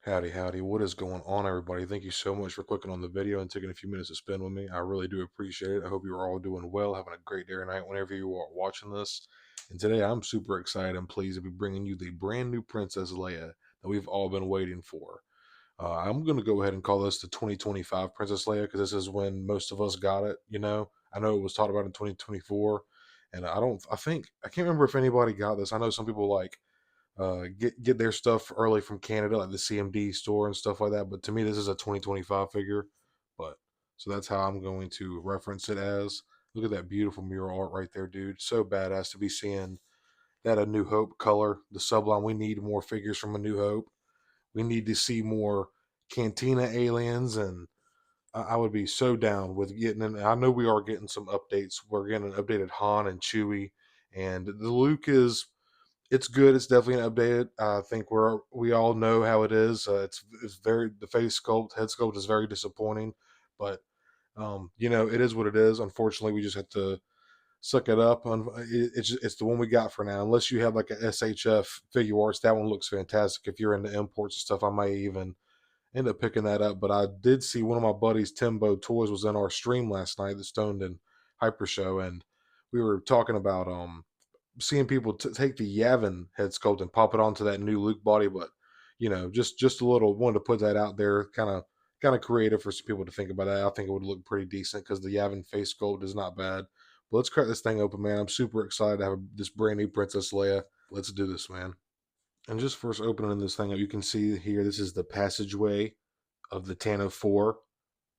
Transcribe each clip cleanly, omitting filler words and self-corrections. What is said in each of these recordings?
Howdy, howdy. What is going on, everybody? Thank you so much for clicking on the video and taking a few minutes to spend with me. I really do appreciate it. I hope you're all doing well, having a great day or night whenever you are watching this. And today I'm super excited and pleased to be bringing you the brand new Princess Leia that we've all been waiting for. I'm going to go ahead and call this the 2025 Princess Leia because this is when most of us got it. I know it was talked about in 2024, and I can't remember if anybody got this. I know some people get their stuff early from Canada, like the CMD store and stuff like that. But to me, this is a 2025 figure. But so that's how I'm going to reference it as. Look at that beautiful mural art right there, dude. So badass to be seeing that A New Hope color, the subline. We need more figures from A New Hope. We need to see more Cantina aliens, and I would be so down with getting. And I know we are getting some updates. We're getting an updated Han and Chewie, and the Luke is it's good. It's definitely an updated. I think we all know how it is. It's very the face sculpt, head sculpt is very disappointing, but it is what it is. Unfortunately, we just have to suck it up. It's the one we got for now. Unless you have like a SHF figure arts, that one looks fantastic. If you're into imports and stuff, I may even end up picking that up. But I did see one of my buddies, Timbo Toys, was in our stream last night, the Stoned and Hyper Show, and we were talking about seeing people take the Yavin head sculpt and pop it onto that new Luke body, but just a little wanted to put that out there, kind of creative for some people to think about that. I think it would look pretty decent because the Yavin face sculpt is not bad. But let's crack this thing open, man. I'm super excited to have this brand new Princess Leia. Let's do this, man. And just first opening this thing up, you can see here this is the passageway of the Tano 4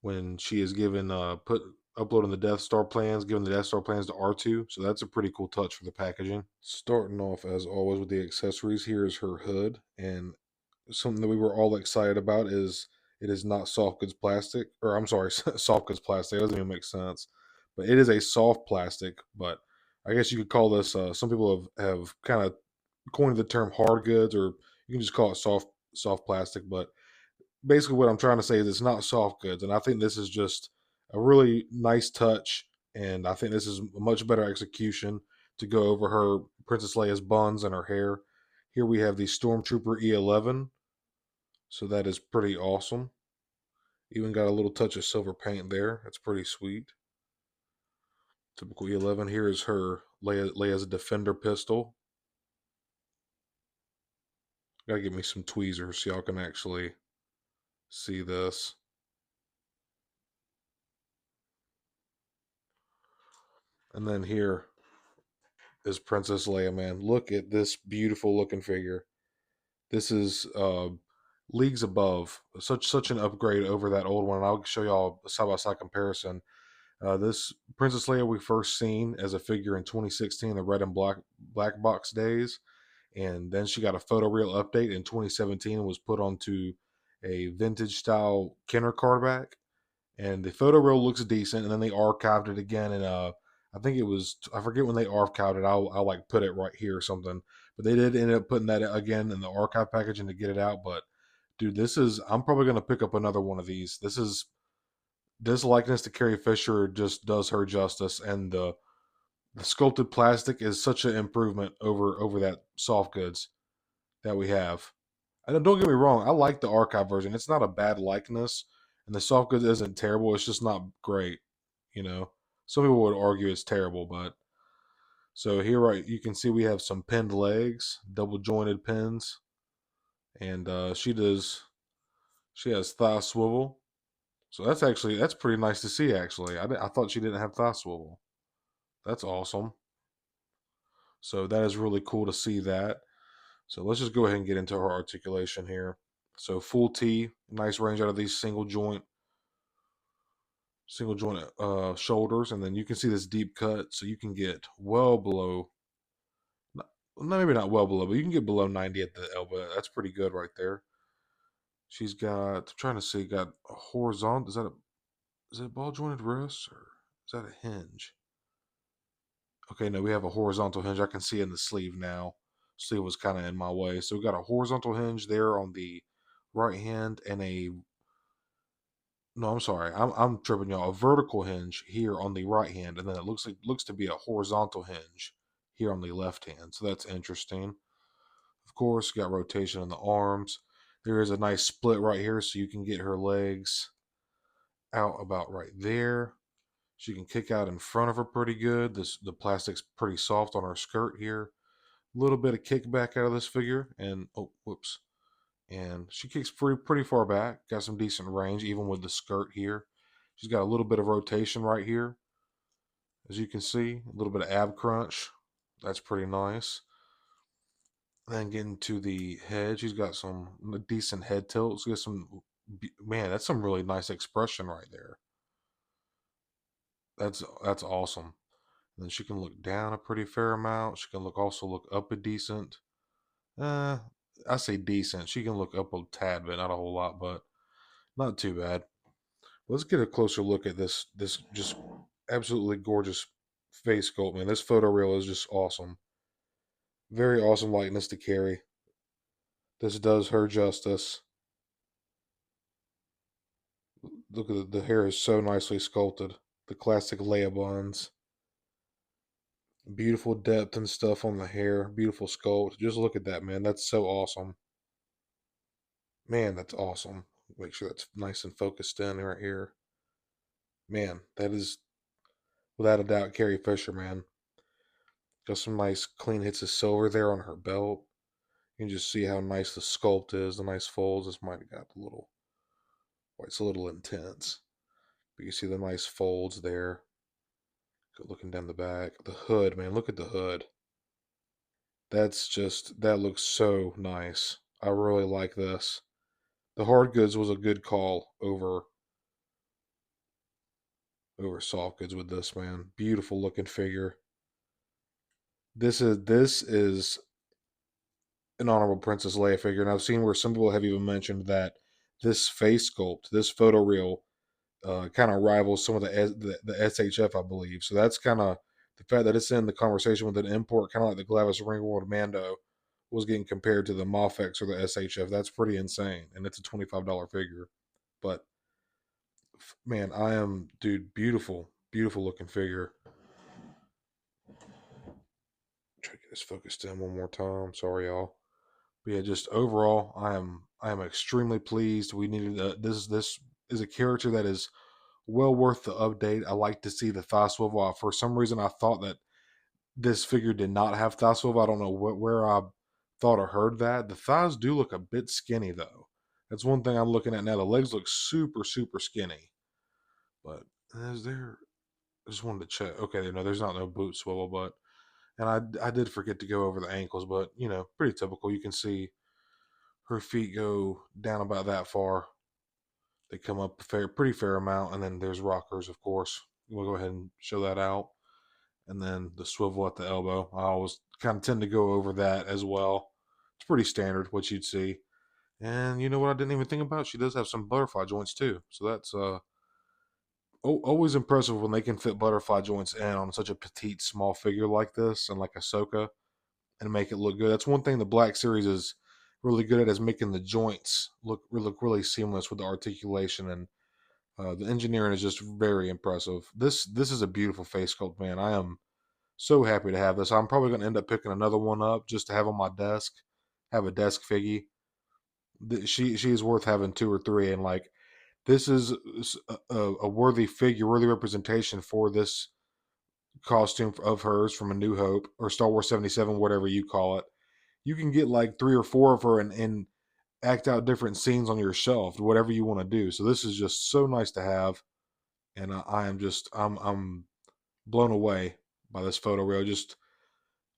when she is given put uploading the Death Star plans, giving the Death Star plans to R2. So that's a pretty cool touch for the packaging. Starting off as always with the accessories, here is her hood, and something that we were all excited about is it is not soft goods plastic, or I'm sorry, soft goods plastic. It doesn't even make sense, but it is a soft plastic. But I guess you could call this. Some people have kind of coined the term hard goods, or you can just call it soft plastic. But basically what I'm trying to say is it's not soft goods, and I think this is just a really nice touch, and I think this is a much better execution to go over her Princess Leia's buns and her hair. Here we have the Stormtrooper E11, so that is pretty awesome. Even got a little touch of silver paint there. That's pretty sweet. Typical E11. Here is her Leia's Defender pistol. Gotta get me some tweezers so y'all can actually see this. And then here is Princess Leia, man. Look at this beautiful looking figure. This is leagues above. Such an upgrade over that old one. I'll show y'all a side by side comparison. This Princess Leia we first seen as a figure in 2016, the red and black box days, and then she got a photo real update in 2017 and was put onto a vintage style Kenner card back, and the photo roll looks decent. And then they archived it again, and I think it was I forget when they archived it. I'll like put it right here or something. But they did end up putting that again in the archive packaging to get it out. But dude, I'm probably gonna pick up another one of these. This likeness to Carrie Fisher just does her justice, and the sculpted plastic is such an improvement over that soft goods that we have. And don't get me wrong, I like the archive version. It's not a bad likeness, and the soft goods isn't terrible. It's just not great, you know. Some people would argue it's terrible, but so here, right, you can see we have some pinned legs, double jointed pins, and she has thigh swivel. So that's pretty nice to see. Actually, I thought she didn't have thigh swivel. That's awesome. So that is really cool to see that. So let's just go ahead and get into her articulation here. So full T, nice range out of these single joint shoulders, and then you can see this deep cut, so you can get well below, maybe not well below, but you can get below 90 at the elbow. That's pretty good right there. She's got, I'm trying to see, got a horizontal. Is it a ball jointed wrist or is that a hinge? Okay, no, we have a horizontal hinge. I can see it in the sleeve now. Sleeve was kind of in my way, so we got a horizontal hinge there on the right hand and a no, I'm sorry. I'm tripping y'all. A vertical hinge here on the right hand, and then it looks to be a horizontal hinge here on the left hand. So that's interesting. Of course, got rotation in the arms. There is a nice split right here, so you can get her legs out about right there. She can kick out in front of her pretty good. The plastic's pretty soft on her skirt here. A little bit of kickback out of this figure, and oh, whoops. And she kicks pretty far back. Got some decent range, even with the skirt here. She's got a little bit of rotation right here, as you can see. A little bit of ab crunch. That's pretty nice. Then getting to the head, she's got some decent head tilt. She's got some, man, that's some really nice expression right there. That's awesome. And then she can look down a pretty fair amount. She can also look up a decent. Uh, I say decent. She can look up a tad bit, not a whole lot, but not too bad. Let's get a closer look at this just absolutely gorgeous face sculpt, man. This photo reel is just awesome. Very awesome likeness to carry. This does her justice. Look at the hair is so nicely sculpted. The classic Leia buns. Beautiful depth and stuff on the hair. Beautiful sculpt. Just look at that, man. That's so awesome. Man, that's awesome. Make sure that's nice and focused in right here. Man, that is without a doubt Carrie Fisher, man. Got some nice clean hits of silver there on her belt. You can just see how nice the sculpt is, the nice folds. This might have got a little, well, it's a little intense. But you see the nice folds there. Good looking down the back. The hood, man, look at the hood. That looks so nice. I really like this. The hard goods was a good call over soft goods with this, man. Beautiful looking figure. This is an honorable Princess Leia figure, and I've seen where some people have even mentioned that this face sculpt, this photo reel, kind of rivals some of the SHF, I believe. So that's kind of the fact that it's in the conversation with an import, kind of like the Glavis Ringworld Mando was getting compared to the Mofex or the SHF. That's pretty insane, and it's a $25 figure. But man, dude, beautiful, beautiful looking figure. Try to get this focused in one more time. Sorry, y'all. But yeah, just overall, I am extremely pleased. We needed this is a character that is well worth the update. I like to see the thigh swivel. For some reason, I thought that this figure did not have thigh swivel. I don't know where I thought or heard that. The thighs do look a bit skinny though. That's one thing I'm looking at now. The legs look super skinny. But is there? I just wanted to check. Okay, no, there's not no boot swivel, but and I did forget to go over the ankles, but pretty typical. You can see her feet go down about that far. They come up pretty fair amount, and then there's rockers, of course. We'll go ahead and show that out, and then the swivel at the elbow. I always kind of tend to go over that as well. It's pretty standard what you'd see. And you know what I didn't even think about? She does have some butterfly joints too, so that's always impressive when they can fit butterfly joints in on such a petite, small figure like this, and like Ahsoka, and make it look good. That's one thing the Black Series is really good at, is making the joints look really seamless with the articulation, and the engineering is just very impressive. This is a beautiful face sculpt, man. I am so happy to have this. I'm probably going to end up picking another one up just to have on my desk, have a desk figgy. She is worth having two or three, and like this is a worthy figure, worthy representation for this costume of hers from A New Hope or Star Wars 77, whatever you call it. You can get like three or four of her and act out different scenes on your shelf, whatever you want to do. So this is just so nice to have, and I am just I'm blown away by this photo reel. Just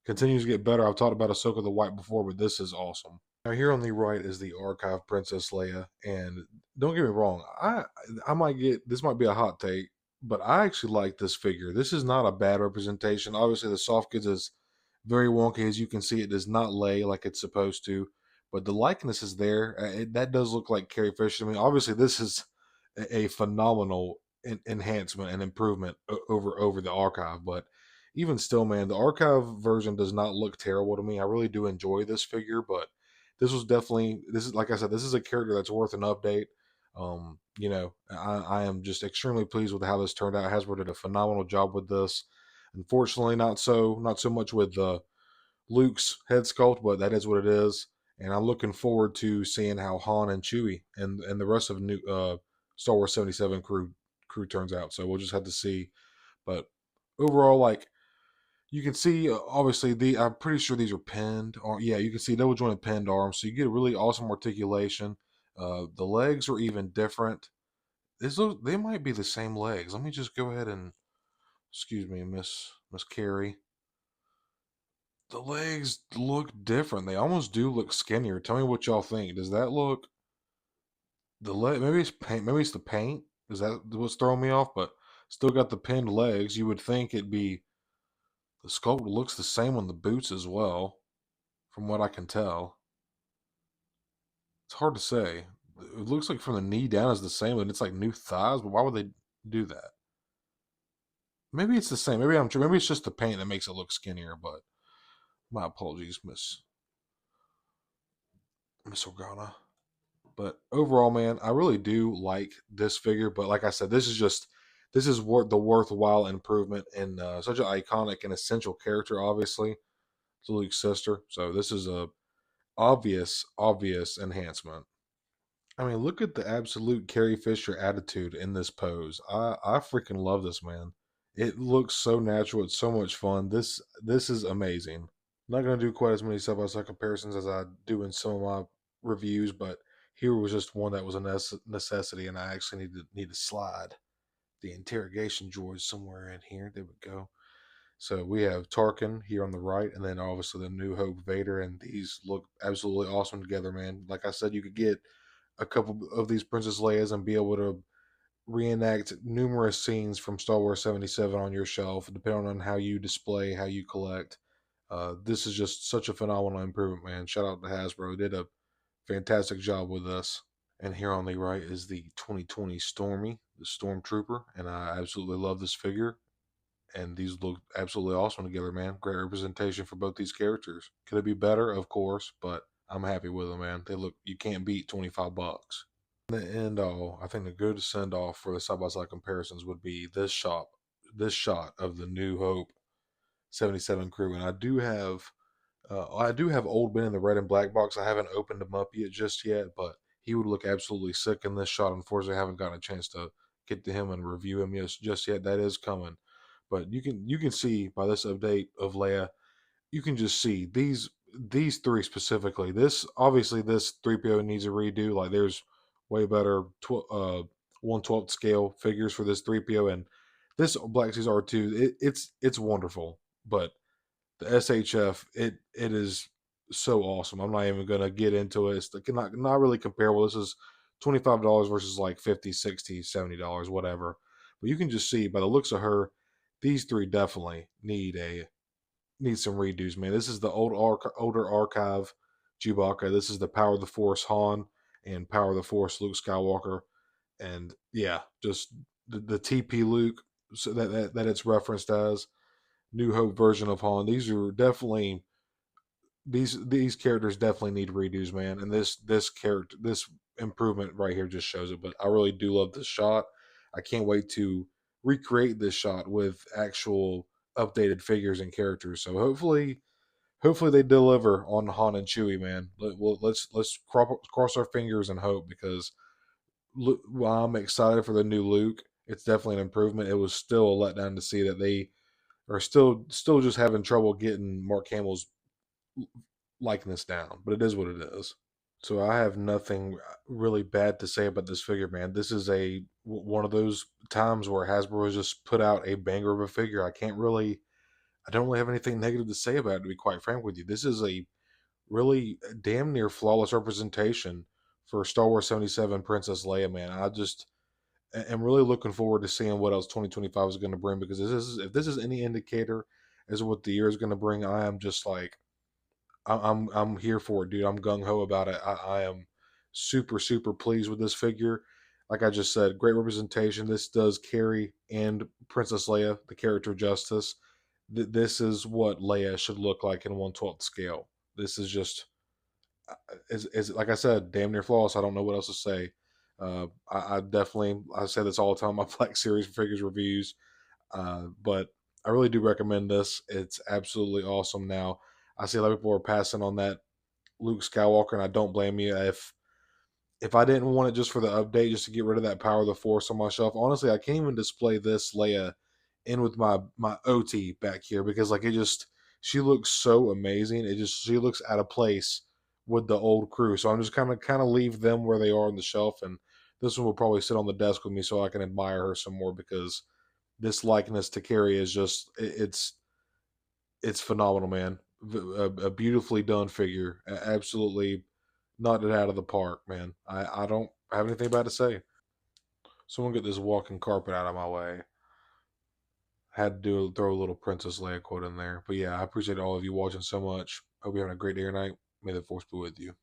continues to get better. I've talked about Ahsoka the White before, but this is awesome. Now here on the right is the archive Princess Leia, and don't get me wrong, I might get this might be a hot take, but I actually like this figure. This is not a bad representation. Obviously, the soft goods is very wonky, as you can see. It does not lay like it's supposed to, but the likeness is there. That does look like Carrie Fisher. I mean, obviously, this is a phenomenal enhancement and improvement over the archive, but even still, man, the archive version does not look terrible to me. I really do enjoy this figure, but this is like I said, this is a character that's worth an update. I am just extremely pleased with how this turned out. Hasbro did a phenomenal job with this. Unfortunately, not so much with Luke's head sculpt, but that is what it is. and I'm looking forward to seeing how Han and Chewie and the rest of new Star Wars 77 crew turns out. So we'll just have to see. But overall, like you can see, obviously I'm pretty sure these are pinned. Or yeah, you can see double jointed pinned arms, so you get a really awesome articulation. The legs are even different. They might be the same legs. Let me just go ahead and excuse me, Miss Carrie. The legs look different. They almost do look skinnier. Tell me what y'all think. Does that look the leg? Maybe it's paint. Maybe it's the paint. Is that what's throwing me off? But still got the pinned legs. You would think it'd be the sculpt looks the same on the boots as well, from what I can tell. It's hard to say. It looks like from the knee down is the same, and it's like new thighs. But why would they do that? Maybe it's the same. Maybe I'm. Maybe it's just the paint that makes it look skinnier. But my apologies, Miss Organa. But overall, man, I really do like this figure. But like I said, this is the worthwhile improvement in such an iconic and essential character. Obviously, to Luke's sister. So this is a obvious enhancement. I mean, look at the absolute Carrie Fisher attitude in this pose. I freaking love this, man. It looks so natural. It's so much fun. This is amazing. Not gonna do quite as many side by side comparisons as I do in some of my reviews, but here was just one that was a necessity, and I actually need to slide the interrogation droid somewhere in here. There we go. So we have Tarkin here on the right, and then obviously the New Hope Vader, and these look absolutely awesome together, man. Like I said, you could get a couple of these Princess Leia's and be able to reenact numerous scenes from Star Wars 77 on your shelf, depending on how you display, how you collect. This is just such a phenomenal improvement, man. Shout out to Hasbro. They did a fantastic job with this. And here on the right is the 2020 Stormy, the Stormtrooper, and I absolutely love this figure. And these look absolutely awesome together, man. Great representation for both these characters. Could it be better? Of course, but I'm happy with them, man. They look, you can't beat $25. In the end all, I think the good send off for the side by side comparisons would be this shot of the New Hope 77 crew, and I do have Old Ben in the red and black box. I haven't opened him up yet, but he would look absolutely sick in this shot. Unfortunately, I haven't gotten a chance to get to him and review him just yet. That is coming, but you can see by this update of Leia, you can just see these three specifically. This 3PO needs a redo. Like there's way better 1/12 scale figures for this 3PO, and this Black Series R2. It's wonderful, but the SHF, it is so awesome. I'm not even gonna get into it. It's not really comparable. This is $25 versus like 50, 60, $70, whatever. But you can just see by the looks of her, these three definitely need some redos, man. This is the older archive Chewbacca. This is the Power of the Force Han and Power of the Force Luke Skywalker. And yeah, just the TP Luke, so that it's referenced as New Hope version of Han. These are definitely these characters definitely need redos, man. And this improvement right here just shows it. But I really do love this shot. I can't wait to recreate this shot with actual updated figures and characters. So hopefully they deliver on Han and Chewie, man. Let's cross our fingers and hope, because while I'm excited for the new Luke, it's definitely an improvement. It was still a letdown to see that they are still just having trouble getting Mark Hamill's likeness down, but it is what it is. So I have nothing really bad to say about this figure, man. This is one of those times where Hasbro has just put out a banger of a figure. I don't really have anything negative to say about it, to be quite frank with you. This is a really damn near flawless representation for Star Wars 77 Princess Leia, man. I just am really looking forward to seeing what else 2025 is going to bring, because if this is any indicator as to what the year is going to bring, I am just like I'm here for it, dude. I'm gung ho about it. I am super pleased with this figure. Like I just said, great representation. This does Carrie and Princess Leia, the character justice. This is what Leia should look like in 1/12 scale. This is just is like I said, damn near flawless. I don't know what else to say. I definitely I say this all the time. My Black Series Figures reviews, but I really do recommend this. It's absolutely awesome. Now I see a lot of people are passing on Luke Skywalker, and I don't blame you. If I didn't want it just for the update, just to get rid of that power of the Force on my shelf, honestly, I can't even display this Leia in with my OT back here because like it just she looks so amazing. It just she looks out of place with the old crew. So I'm just kind of leave them where they are on the shelf, and this one will probably sit on the desk with me so I can admire her some more because this likeness to Carrie is just it's phenomenal, man. A beautifully done figure, absolutely knocked it out of the park, man. I don't have anything bad to say. Someone get this walking carpet out of my way. Had to throw a little Princess Leia quote in there, but yeah, I appreciate all of you watching so much. Hope you're having a great day or night. May the force be with you.